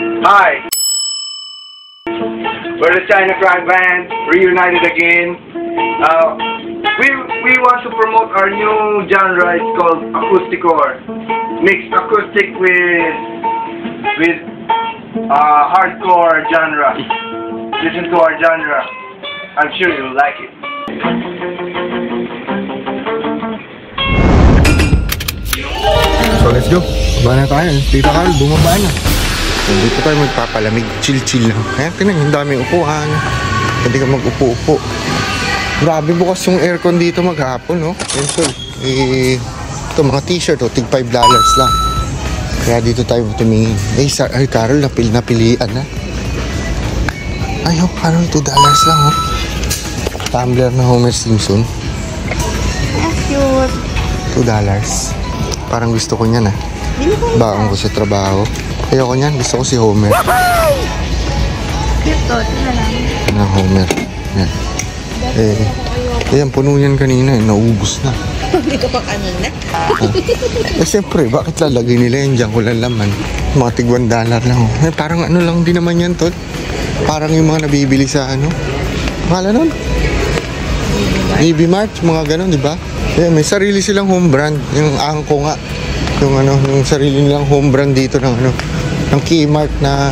Hi, we're the China Crack Band, reunited again. We want to promote our new genre. It's called acousticcore, mixed acoustic with hardcore genre. Listen to our genre. I'm sure you'll like it. So let's go. Baba na tayo. Tita Carl, bumaba na. Dito tayo magpapalamig. Chill lang. Ayan, tinan, yung daming upuan. Pwede ka mag-upo-upo. Grabe bukas yung aircon dito maghapon, no? Ayan, so, ito mga t-shirt, tig $5 lang. Kaya dito tayo tumingin. Ay, Carol, napilian na. Ay, Carol, $2 lang, oh. Tumbler na Homer Simpson. Cute. $2. Parang gusto ko niyan, ah. Baong ko sa trabaho. Ayoko niyan, gusto ko si Homer. Cute to, ito na lang. Homer. Yan. Ayan, puno yan kanina, naubos na. Hindi ka pa kanina. Siyempre, bakit lalagay nila yan dyan? Walang laman. Mga tig $1 lang. Parang ano lang din naman yan, tol. Parang yung mga nabibili sa ano. Akala nun? Navy Mart, mga ganun, di ba? May sarili silang home brand. Yung Angko nga. Yung sarili nilang home brand dito ng ng Kmart na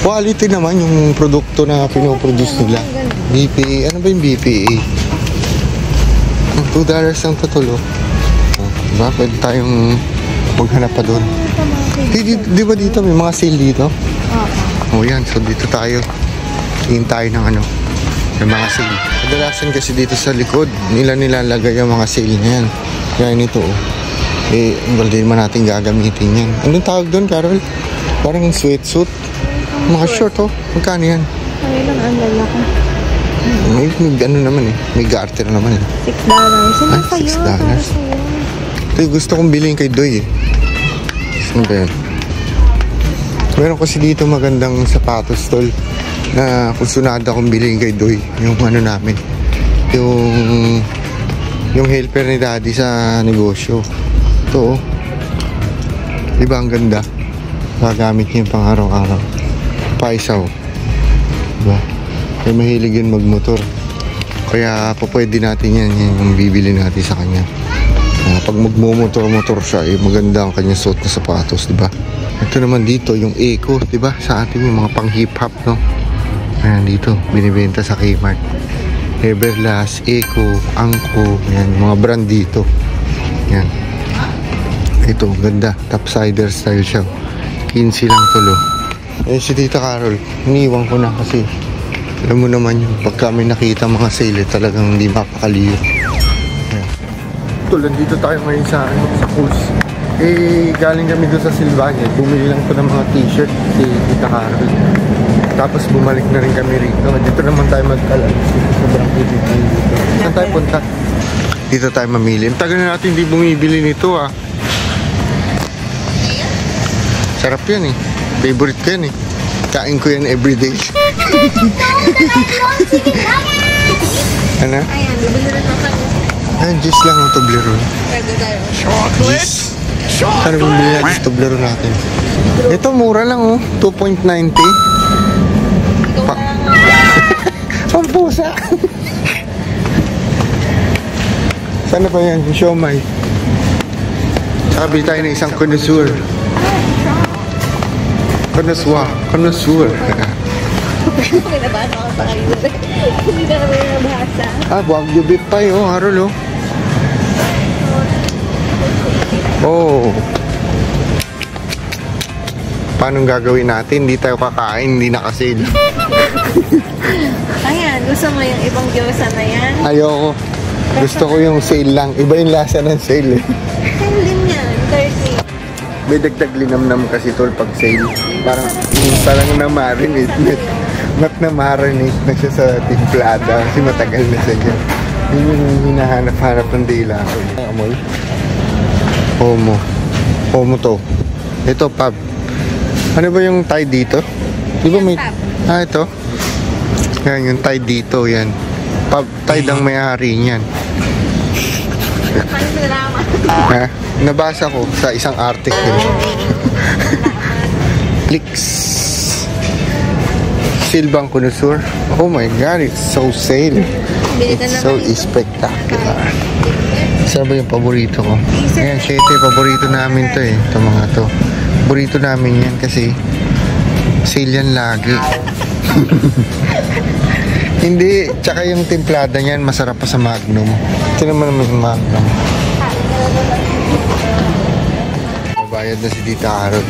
quality naman yung produkto na pinoproduce nila. BPA, ano ba yung BPA? $2 ang tutulo. Diba? Pwede tayong maghanap pa doon. Di ba dito may mga sale dito? Oo. Yan, so dito tayo. Tingin tayo ng ng mga sale. Kadalasan kasi dito sa likod nila nilalagay yung mga sale na yan. Kaya nito, hindi naman natin gagamitin yan. Anong tawag doon, Carol? Parang sweatsuit. Mga short, oh. Magkano yan? Ano lang ang lalaki? May naman eh. May garter naman eh. $6. Ano pa yun? $6. Ito gusto kong bilhin kay Doy eh. Ano ba yan? Meron kasi dito magandang sapatos, tol. Na kusunada kong bilhin kay Doy. Yung namin. Yung helper ni Daddy sa negosyo. Ito, oh. Diba ang ganda? Gagamit niya yung pang araw-araw. Paisaw. Diba? Kaya mahilig yun magmotor. Kaya pwede natin yan yung bibili natin sa kanya. Pag magmumotor-motor siya, maganda ang kanyang suot na sapatos, diba? Ito naman dito, yung Eco, diba? Sa atin yung mga pang hip-hop, no? Ayan dito, binibenta sa Kmart. Everlast, Eco, Angko, yan, mga brand dito. Yan. Ito, ganda. Topsider style siya. 15 lang tulo. Si Tita Carol, iniwan ko na kasi alam mo naman yung pagka may nakita mga sale, talagang hindi mapakaliyo. Tulad dito tayo ngayon sa Coles. Galing kami doon sa Silvania. Bumili lang ko ng mga t-shirt si Tita Carol. Tapos bumalik na rin kami rito. Dito naman tayo magkalat. Sobrang pipit dito. Saan tayo punta? Dito tayo mamili. Ang tagal na natin hindi bumibili nito, ah. Sarap yan eh. Favorite ko yan eh. Kain ko yan everyday. Ano? Ayan, bibili rin ako. Ayan, juice lang ang Toblerone. Pwede tayo. Juice. Saan bumili natin yung Toblerone natin? Ito, mura lang oh. 2.90. Pampusa. Sana pa yan? Yung siomay. Sabi tayo ng isang connoisseur. Connoisseur. Okay, nabasa ko sa kayo. Hindi na kami nabasa. Wagyu beef pa yun, Harol, oh. Oh. Paano gagawin natin? Hindi tayo kakain, hindi nakasale. Ayan, gusto mo yung ibang gyoza na yan? Ayoko. Gusto ko yung sale lang. Iba yung lasa ng sale eh. Sale din yan, 30. May dagdag linamnam kasi tol pag sale. Parang na-marinate. Na marinate na siya sa timplada kasi matagal na siya dyan. Yun yung hinahanap-hanap ng dila ko. Amoy? Homo to. Ito, pub. Ano ba yung tie dito? Di ba may... ito. Yan, yung tie dito, yan. Pub, tie ang may-ari niyan. Ha? Nabasa ko sa isang article. Licks. Silbang Connoisseur. Oh my God, it's so sale. It's so spectacular. Isa ba yung paborito ko? Ayan, siya ito yung paborito namin to eh. Ito mga to. Paborito namin yan kasi sale yan lagi. Hindi, tsaka yung timplada niyan masarap pa sa Magnum. Ito naman yung Magnum. Mabayad na si Tita Carol.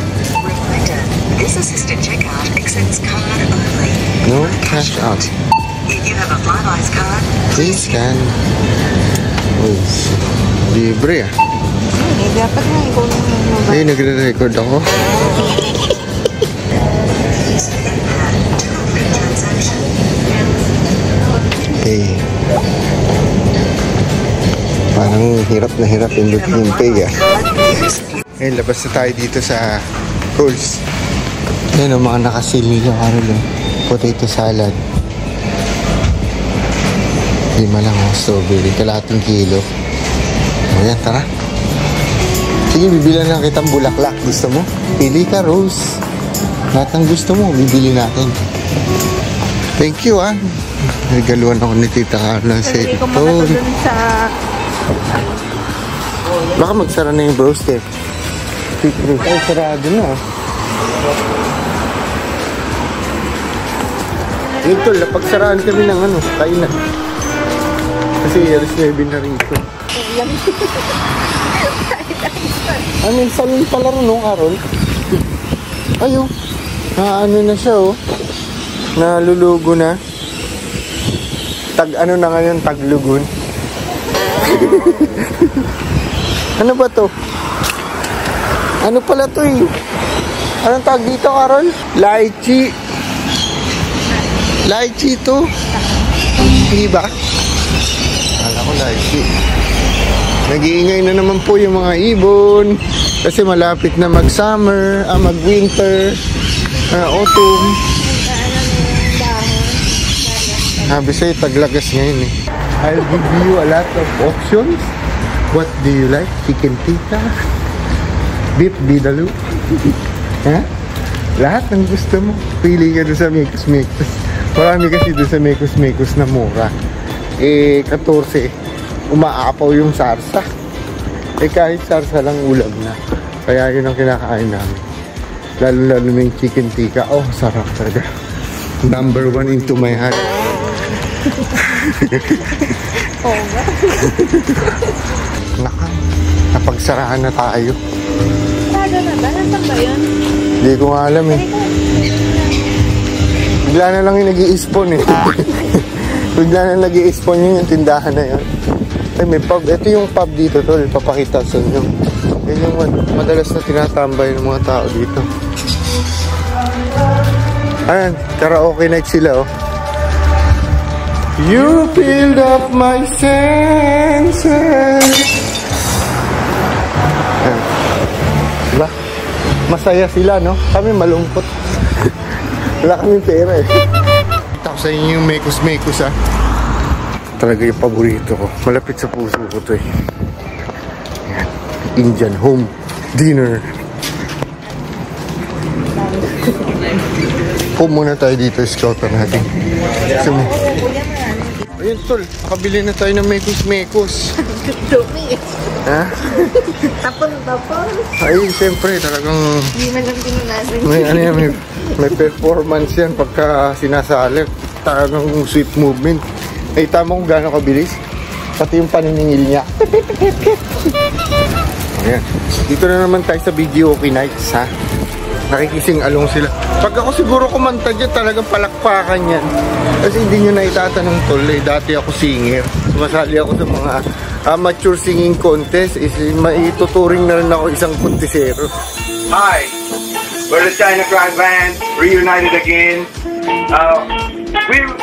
This assisted checkout accepts card only. No cash out. If you have a Flybuys card, Please scan. Uy, libre ah. Dapat nga ikaw naman. Ay, nagre-record ako. Okay. Parang hirap na hirap yung pay ah. Ayun, labas na tayo dito sa Coles. Ayun o, mga nakasil nila Carol o. Potato salad. 5 lang o, strawberry. Kalating kilo. Ayan, tara. Sige, bibilan lang kitang bulaklak. Gusto mo? Pili ka, Rose. Lahat ng gusto mo, bibili natin. Thank you ah. Regaluan ako ni Tita Carla sa Hindi ko ito. makatulun sa... Baka magsara na yung broster. Ay, sarado na. Yun tol, napagsaraan kami ng ano, kainan. Kasi alas 9 na rin ito. Ano yung salon pala rin, no, Carol? Ayun. Ano na siya, oh. Nalulugo na. Ano na ngayon, taglugon. Ano ba to? Ano pala to eh? Anong tag dito, Carol? Lychee. Lychee to. Hindi ba? Kala ko lychee. Nag-iingay na naman po yung mga ibon. Kasi malapit na mag-summer, mag-winter, autumn. Sabi sa'yo, taglagas ngayon eh. I'll give you a lot of options. What do you like? Chicken tikka? Beef vindaloo? Ha? Lahat ng gusto mo. Pili ka doon sa Mekos-Mekos. Marami kasi doon sa Mekos-Mekos na mura. 14. Umaapaw yung sarsa. Kahit sarsa lang ulam na. Kaya yun ang kinakain namin. Lalo-lalo na yung chicken tikka. Oh, sarap talaga. Number 1 into my heart. Oo nga. Napagsarahan na tayo. Sarado na ba? Nasaan ba yun? Hindi ko nga alam eh. Bigla na lang yung nag-i-spawn eh. Bigla na nag-i-spawn yung tindahan na yun. Ay, may pub. Ito yung pub dito tol. Papakita sa inyo. Yan yung madalas na tinatambay ng mga tao dito. Ayan, karaoke night sila oh. You filled up my senses. Ayan. Diba? Masaya sila, no? Kami malungkot. Wala kaming pera eh. Tapos sa inyo yung Mekos-Mekos ah. Talaga yung paborito ko. Malapit sa puso ko to eh. Ayan. Indian home dinner. Home muna tayo dito, scouter natin. Ayun tol, nakabili na tayo ng Mekos-Mekos. Dumi. Ha? Tapon. Ay, siyempre, talagang Hindi man lang pinunasan. may performance yan pagka sinasali. Talagang sweet movement. Ay, tama kung gano'ng kabilis. Pati yung paniningil niya. Ayan. Dito na naman tayo sa Video Okay Nights, ha? Nakikising along sila. Pag ako siguro kumanta dyan, talagang palakpakan yan. Kasi hindi nyo na itatanong tol, eh. Dati ako singer. Sumasali ako sa mga amateur singing contest. Maituturing na rin ako isang kontisero. Hi, we're the China Cry Band, reunited again.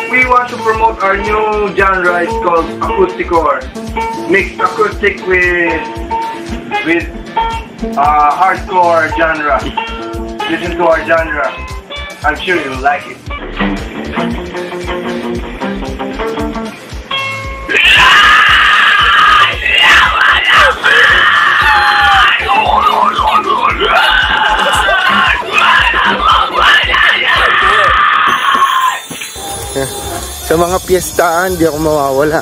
We want to promote our new genre. It's called Acousticor. Mixed acoustic with hardcore genre. Listen to our genre. I'm sure you'll like it. Sa mga piyestaan, di ako mawawala.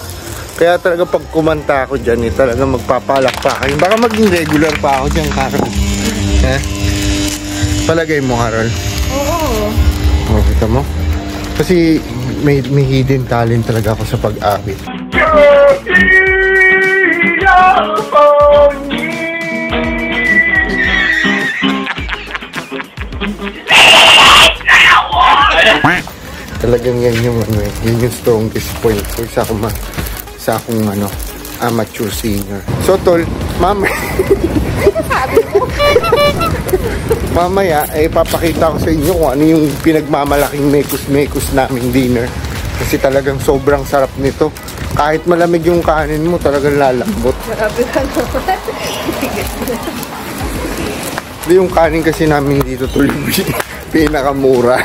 Kaya talaga pag kumanta ako dyan, talaga magpapalakpakan. Baka maging regular pa ako dyan, Carol. Palagay mo, Carol? Oo. Oh, kita mo? Kasi may hidden talent talaga ako sa pag-awit. Talagang yan yung yun yung strongest point ko sa akong amateur singer. So tol, mamaya papakita ko sa inyo kung ano yung pinagmamalaking mekos naming dinner. Kasi talagang sobrang sarap nito. Kahit malamig yung kanin mo, talagang lalambot. Marami ka naman. Yung kanin kasi namin dito tuloy pinakamura.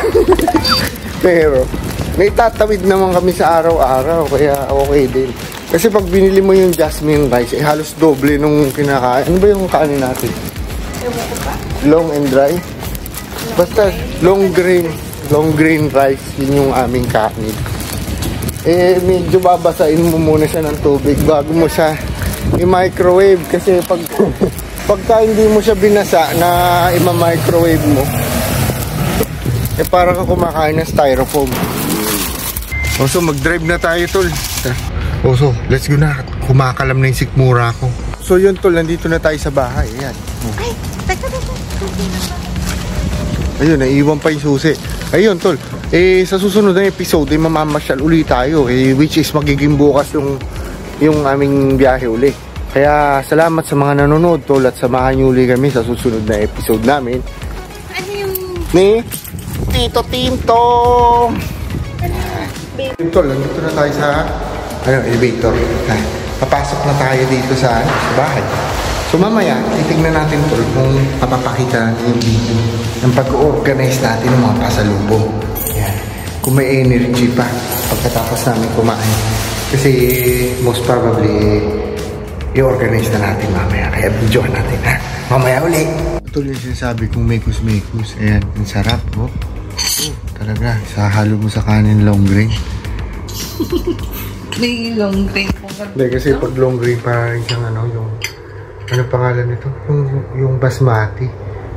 Pero naitatawid naman kami sa araw-araw, kaya okay din. Kasi pag binili mo yung jasmine rice, halos doble nung kinakain. Ano ba yung kanin natin? Long and dry? Basta long grain rice, yun yung aming kanin. Medyo babasain mo muna siya ng tubig bago mo siya i-microwave. Kasi pagka hindi mo siya binasa na ima-microwave mo, parang kumakain ng styrofoam. So mag-drive na tayo, tol. So let's go na. Kumakalam na yung sikmura ko. So yun, tol, nandito na tayo sa bahay. Ayan. Ay, teka. Ayun, naiiwan pa yung susi. Ayun, tol. Sa susunod na episode, mamamasyal uli tayo. Which is magiging bukas yung aming biyahe uli. Kaya salamat sa mga nanonood, tol. At samahan nyo uli kami sa susunod na episode namin. Ano yung... Ni Tito Tinto. Tol, nandito na tayo sa elevator. Papasok na tayo dito sa bahay. So mamaya, titignan natin, tol, kung mapapakita natin yung video ng pag-organize natin ng mga pasalubong. Yan. Kung may energy pa pagkatapos namin kumain. Kasi most probably i-organize na natin mamaya. Kaya videohan natin, ha? Mamaya ulit. Ito yung sinasabi kong mekus-mekus. Ayan, ang sarap, oh. Talaga, sahalo mo sa kanin long grain. May long grain po. Hindi, kasi pag long grain parang siyang yung ano pangalan nito? Yung basmati.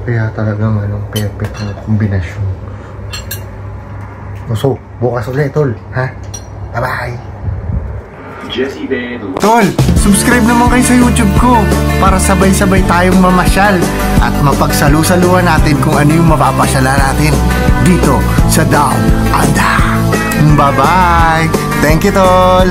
Kaya talagang perfect na kombinasyon. So, bukas ulit, tol. Ha? Bye-bye! Tol, subscribe naman kayo sa YouTube ko para sabay-sabay tayong mamasyal at mapagsalu-saluhan natin kung ano yung mapapasyalan natin dito sa Down Under. Bye-bye! Thank you, tol!